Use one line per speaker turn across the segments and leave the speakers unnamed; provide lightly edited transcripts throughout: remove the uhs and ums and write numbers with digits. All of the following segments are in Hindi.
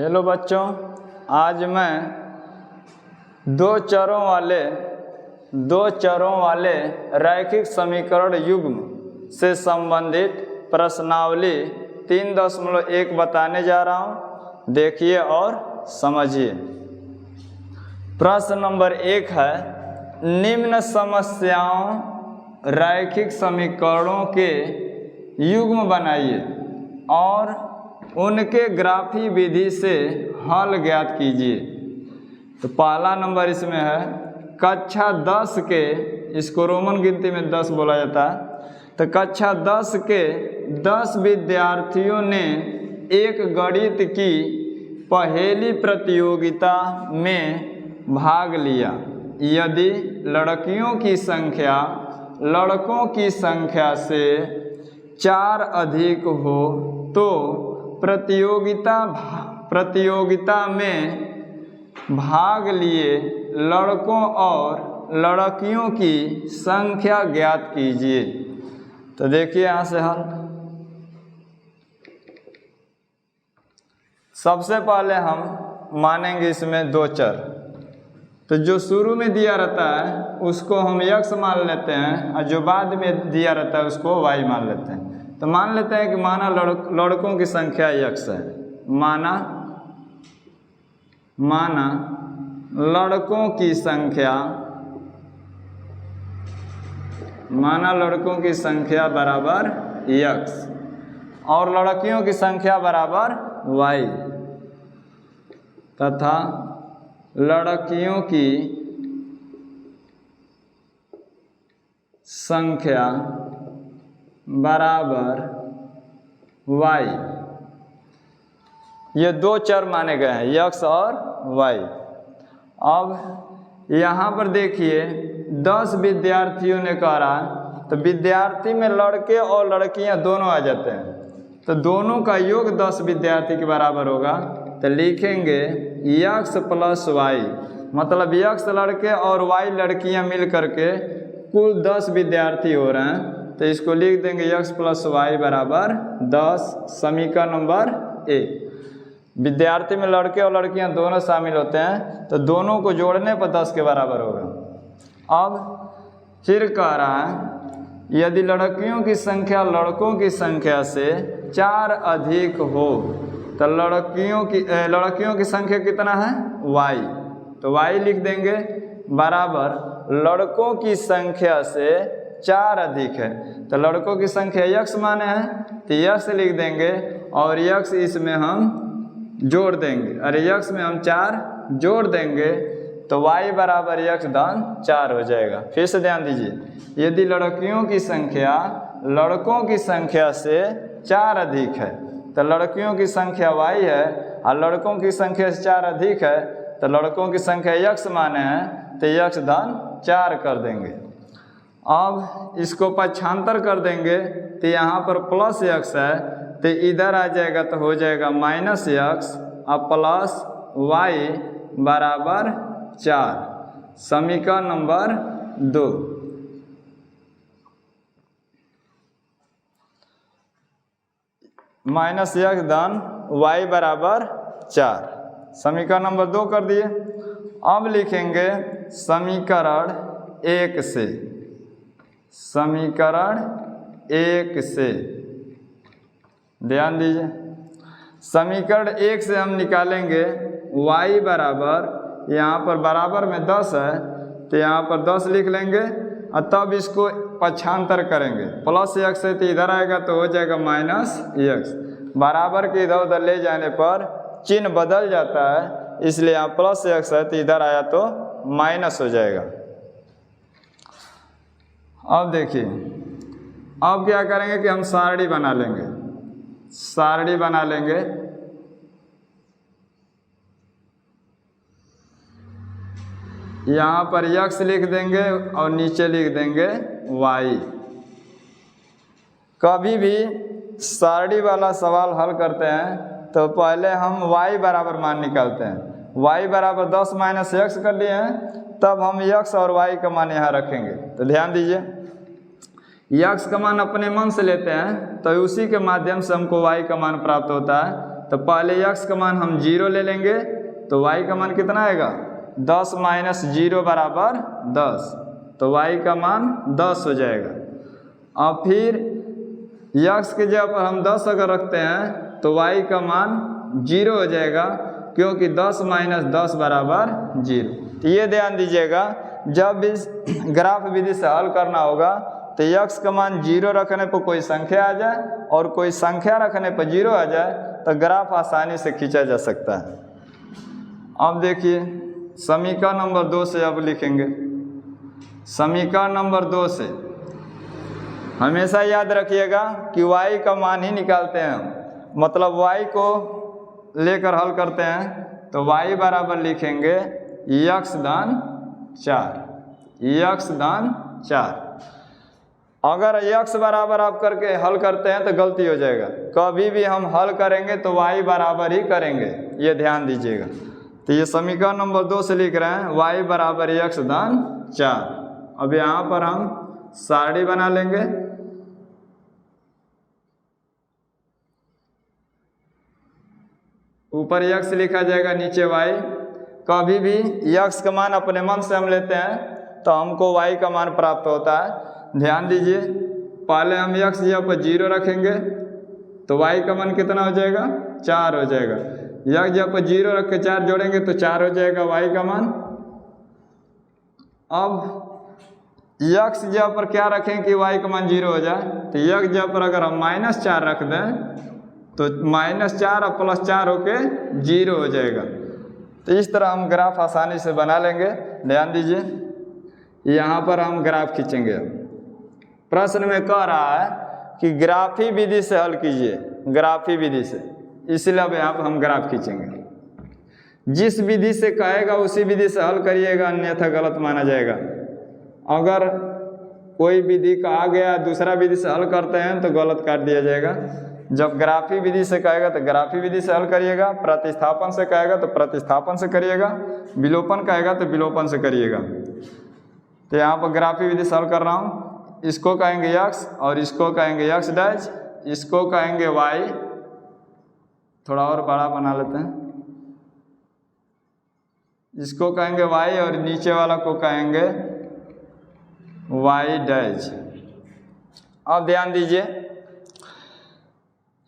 हेलो बच्चों, आज मैं दो चरों वाले रैखिक समीकरण युग्म से संबंधित प्रश्नावली 3.1 बताने जा रहा हूँ। देखिए और समझिए। प्रश्न नंबर 1 है, निम्न समस्याओं रैखिक समीकरणों के युग्म बनाइए और उनके ग्राफी विधि से हल ज्ञात कीजिए। तो पहला नंबर इसमें है, कक्षा 10 के, इसको रोमन गिनती में 10 बोला जाता है। तो कक्षा 10 के 10 विद्यार्थियों ने एक गणित की पहेली प्रतियोगिता में भाग लिया। यदि लड़कियों की संख्या लड़कों की संख्या से 4 अधिक हो तो प्रतियोगिता में भाग लिए लड़कों और लड़कियों की संख्या ज्ञात कीजिए। तो देखिए यहाँ से हल। सबसे पहले हम मानेंगे इसमें दो चर। तो जो शुरू में दिया रहता है उसको हम x मान लेते हैं और जो बाद में दिया रहता है उसको y मान लेते हैं। तो मान लेते हैं कि माना लड़कों की संख्या x है। माना लड़कों की संख्या बराबर x और लड़कियों की संख्या बराबर y तथा लड़कियों की संख्या बराबर y। ये दो चर माने गए हैं, x और y। अब यहाँ पर देखिए 10 विद्यार्थियों ने कहा, तो विद्यार्थी में लड़के और लड़कियाँ दोनों आ जाते हैं। तो दोनों का योग 10 विद्यार्थी के बराबर होगा। तो लिखेंगे x प्लस y, मतलब x लड़के और y लड़कियां मिल करके कुल 10 विद्यार्थी हो रहे हैं। तो इसको लिख देंगे x प्लस y बराबर 10। समीकरण नंबर 1। विद्यार्थी में लड़के और लड़कियां दोनों शामिल होते हैं, तो दोनों को जोड़ने पर 10 के बराबर होगा। अब फिर कह रहा है, यदि लड़कियों की संख्या लड़कों की संख्या से 4 अधिक हो तो लड़कियों की संख्या कितना है y। तो y लिख देंगे बराबर लड़कों की संख्या से 4 अधिक है। तो लड़कों की संख्या x माने हैं, तो x लिख देंगे और x इसमें हम जोड़ देंगे। अरे x में हम 4 जोड़ देंगे तो y बराबर x धन 4 हो जाएगा। फिर से ध्यान दीजिए, यदि लड़कियों की संख्या लड़कों की संख्या से 4 अधिक है तो लड़कियों की संख्या y है और लड़कों की संख्या से 4 अधिक है, तो लड़कों की संख्या x माने हैं, तो x धन 4 कर देंगे। अब इसको पक्षांतर कर देंगे तो यहाँ पर प्लस x है, तो इधर आ जाएगा तो हो जाएगा माइनस x और प्लस y बराबर 4। समीकरण नंबर 2। माइनस x धन y बराबर 4। समीकरण नंबर 2 कर दिए। अब लिखेंगे समीकरण 1 से। ध्यान दीजिए, समीकरण 1 से हम निकालेंगे y बराबर, यहाँ पर बराबर में 10 है तो यहाँ पर 10 लिख लेंगे और तब इसको पक्षांतर करेंगे। प्लस x है तो इधर आएगा तो हो जाएगा माइनस x। बराबर के इधर उधर ले जाने पर चिन्ह बदल जाता है, इसलिए यहाँ प्लस x है तो इधर आया तो माइनस हो जाएगा। अब देखिए, अब क्या करेंगे कि हम सारणी बना लेंगे। यहाँ पर x लिख देंगे और नीचे लिख देंगे y। कभी भी सारणी वाला सवाल हल करते हैं तो पहले हम y बराबर मान निकालते हैं। y बराबर 10 माइनस x कर लिए हैं, तब हम x और y का मान यहाँ रखेंगे। तो ध्यान दीजिए, x का मान अपने मन से लेते हैं तो उसी के माध्यम से हमको y का मान प्राप्त होता है। तो पहले यक्स का मान हम 0 ले लेंगे, तो वाई का मान कितना आएगा 10 माइनस 0 बराबर 10, तो वाई का मान 10 हो जाएगा। अब फिर यक्स के जगह पर हम 10 अगर रखते हैं तो वाई का मान 0 हो जाएगा, क्योंकि 10 माइनस 10 बराबर 0। तो ये ध्यान दीजिएगा, जब इस ग्राफ विधि से हल करना होगा तो यक्स का मान 0 रखने पर कोई संख्या आ जाए और कोई संख्या रखने पर 0 आ जाए तो ग्राफ आसानी से खींचा जा सकता है। अब देखिए समीकरण नंबर 2 से अब लिखेंगे। समीकरण नंबर 2 से हमेशा याद रखिएगा कि y का मान ही निकालते हैं, मतलब y को लेकर हल करते हैं, तो y बराबर लिखेंगे यक्स धन 4, यक्स धन 4। अगर यक्स बराबर आप करके हल करते हैं तो गलती हो जाएगा, कभी भी हम हल करेंगे तो y बराबर ही करेंगे, ये ध्यान दीजिएगा। तो ये समीकरण नंबर 2 से लिख रहे हैं y बराबर यक्स धन 4। अब यहाँ पर हम सारणी बना लेंगे। ऊपर यक्स लिखा जाएगा, नीचे y। कभी भी यक्स का मान अपने मन से हम लेते हैं तो हमको y का मान प्राप्त होता है। ध्यान दीजिए, पहले हम यक्स जगह पर 0 रखेंगे तो y का मान कितना हो जाएगा 4 हो जाएगा। यक्स जगह पर 0 रख के 4 जोड़ेंगे तो 4 हो जाएगा y का मान। अब यक्स जगह पर क्या रखें कि y का मान 0 हो जाए, तो यक्स जगह पर अगर हम -4 रख दें तो -4 और +4 होके 0 हो जाएगा। तो इस तरह हम ग्राफ आसानी से बना लेंगे। ध्यान दीजिए, यहाँ पर हम ग्राफ खींचेंगे। प्रश्न में कह रहा है कि ग्राफी विधि से हल कीजिए, ग्राफी विधि से, इसलिए अब यहाँ पर हम ग्राफ खींचेंगे। जिस विधि से कहेगा उसी विधि से हल करिएगा, अन्यथा गलत माना जाएगा। अगर कोई विधि कहा गया दूसरा विधि से हल करते हैं तो गलत काट दिया जाएगा। जब ग्राफी विधि से कहेगा तो ग्राफी विधि से हल करिएगा, प्रतिस्थापन से कहेगा तो प्रतिस्थापन से करिएगा, विलोपन कहेगा तो विलोपन से करिएगा। तो यहाँ पर ग्राफी विधि से हल कर रहा हूँ। इसको कहेंगे यक्स और इसको कहेंगे यक्स डैश, इसको कहेंगे वाई। थोड़ा और बड़ा बना लेते हैं, इसको कहेंगे वाई और नीचे वाला को कहेंगे वाई डैश। अब ध्यान दीजिए,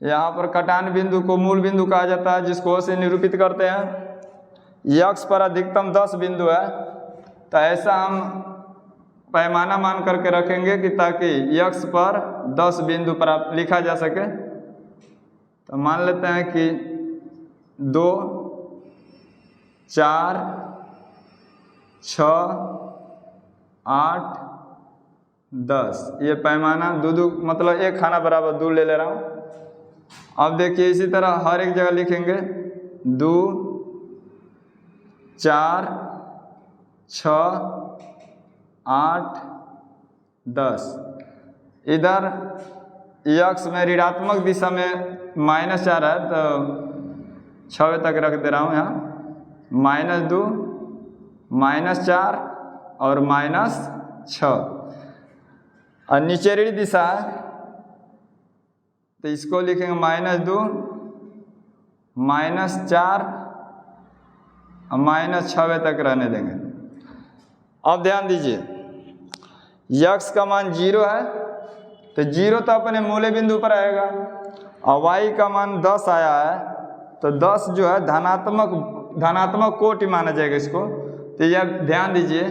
यहाँ पर कटान बिंदु को मूल बिंदु कहा जाता है, जिसको से निरूपित करते हैं। यक्स पर अधिकतम 10 बिंदु है, तो ऐसा हम पैमाना मान करके रखेंगे कि ताकि यक्स पर 10 बिंदु पर लिखा जा सके। तो मान लेते हैं कि 2, 4, 6, 8, 10, ये पैमाना दो मतलब एक खाना बराबर 2 ले रहा हूँ। अब देखिए इसी तरह हर एक जगह लिखेंगे 2, 4, 6, 8, 10। इधर यक्स में ऋणात्मक दिशा में -4 है तो 6 तक रख दे रहा हूँ यहाँ, -2, -4 और -6। और नीचे ऋण दिशा है तो इसको लिखेंगे -2, -4 और -6 तक रहने देंगे। अब ध्यान दीजिए, यक्स का मान 0 है तो 0 तो अपने मूल बिंदु पर आएगा, और वाई का मान 10 आया है तो 10 जो है धनात्मक कोटि माना जाएगा इसको। तो यह ध्यान दीजिए,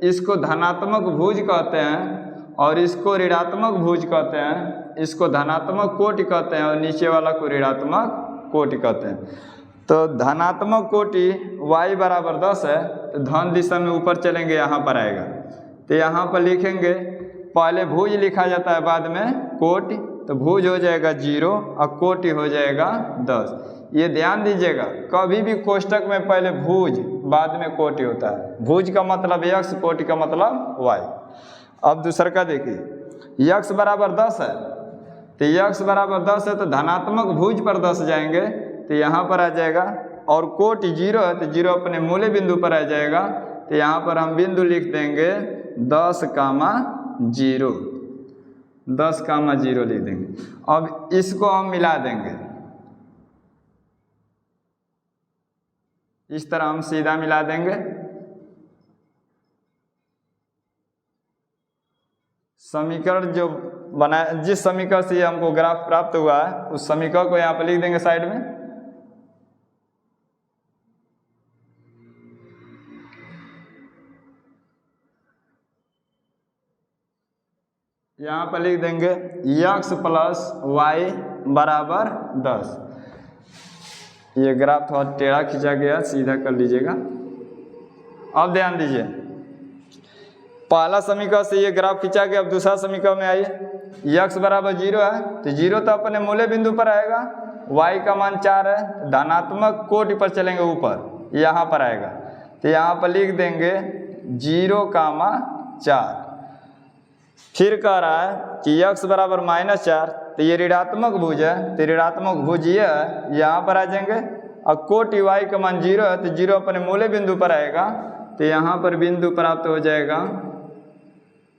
इसको धनात्मक भुज कहते हैं और इसको ऋणात्मक भुज कहते हैं, इसको धनात्मक कोटि कहते हैं और नीचे वाला को ऋणात्मक कोटि कहते हैं। तो धनात्मक कोटि y बराबर 10 है तो धन दिशा में ऊपर चलेंगे, यहाँ पर आएगा। तो यहाँ पर लिखेंगे, पहले भुज लिखा जाता है बाद में कोटि, तो भुज हो जाएगा 0 और कोटि हो जाएगा 10। ये ध्यान दीजिएगा, कभी भी कोष्टक में पहले भुज बाद में कोटि होता है। भुज का मतलब x, कोटि का मतलब y। अब दूसरा का देखिए, यक्स बराबर 10 है तो यक्स बराबर 10 है तो धनात्मक भुज पर 10 जाएंगे तो यहाँ पर आ जाएगा, और कोटि 0 है तो 0 अपने मूल बिंदु पर आ जाएगा। तो यहाँ पर हम बिंदु लिख देंगे 10,0, 10,0 लिख देंगे। अब इसको हम मिला देंगे, इस तरह हम सीधा मिला देंगे। समीकरण जो बनाया, जिस समीकरण से हमको ग्राफ प्राप्त हुआ है उस समीकरण को यहाँ पर लिख देंगे साइड में। यहाँ पर लिख देंगे x प्लस वाई बराबर 10। ये ग्राफ थोड़ा टेढ़ा खींचा गया, सीधा कर लीजिएगा। अब ध्यान दीजिए, पहला समीकरण से ये ग्राफ खींचा गया। अब दूसरा समीकरण में आइए, x बराबर 0 है तो 0 तो अपने मूल्य बिंदु पर आएगा, y का मान 4 है, धनात्मक कोटि पर चलेंगे ऊपर, यहाँ पर आएगा। तो यहाँ पर लिख देंगे 0,4। फिर कह रहा है कि x बराबर -4, तो ये ऋणात्मक भुज है, तो ऋणात्मक भुज ये है, यहाँ पर आ जाएंगे। और कोटि y का मान 0 है तो 0 अपने मूल्य बिंदु पर आएगा, तो यहाँ पर बिंदु प्राप्त हो जाएगा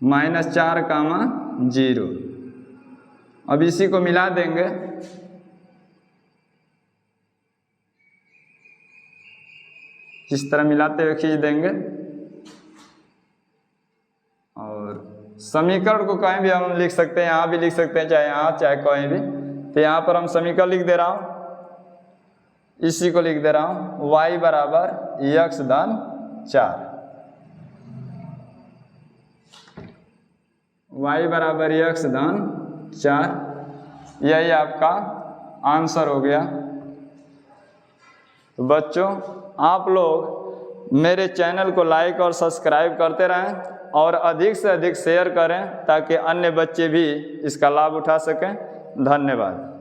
-4,0। अब इसी को मिला देंगे। इस तरह मिलाते हुए खींच देंगे और समीकरण को कहीं भी हम लिख सकते हैं, यहाँ भी लिख सकते हैं, चाहे यहाँ चाहे कहीं भी। तो यहाँ पर हम समीकरण लिख दे रहा हूँ, इसी को लिख दे रहा हूँ, y बराबर x धन 4, y बराबर x धन 4। यही आपका आंसर हो गया। तो बच्चों, आप लोग मेरे चैनल को लाइक और सब्सक्राइब करते रहें और अधिक से अधिक शेयर करें ताकि अन्य बच्चे भी इसका लाभ उठा सकें। धन्यवाद।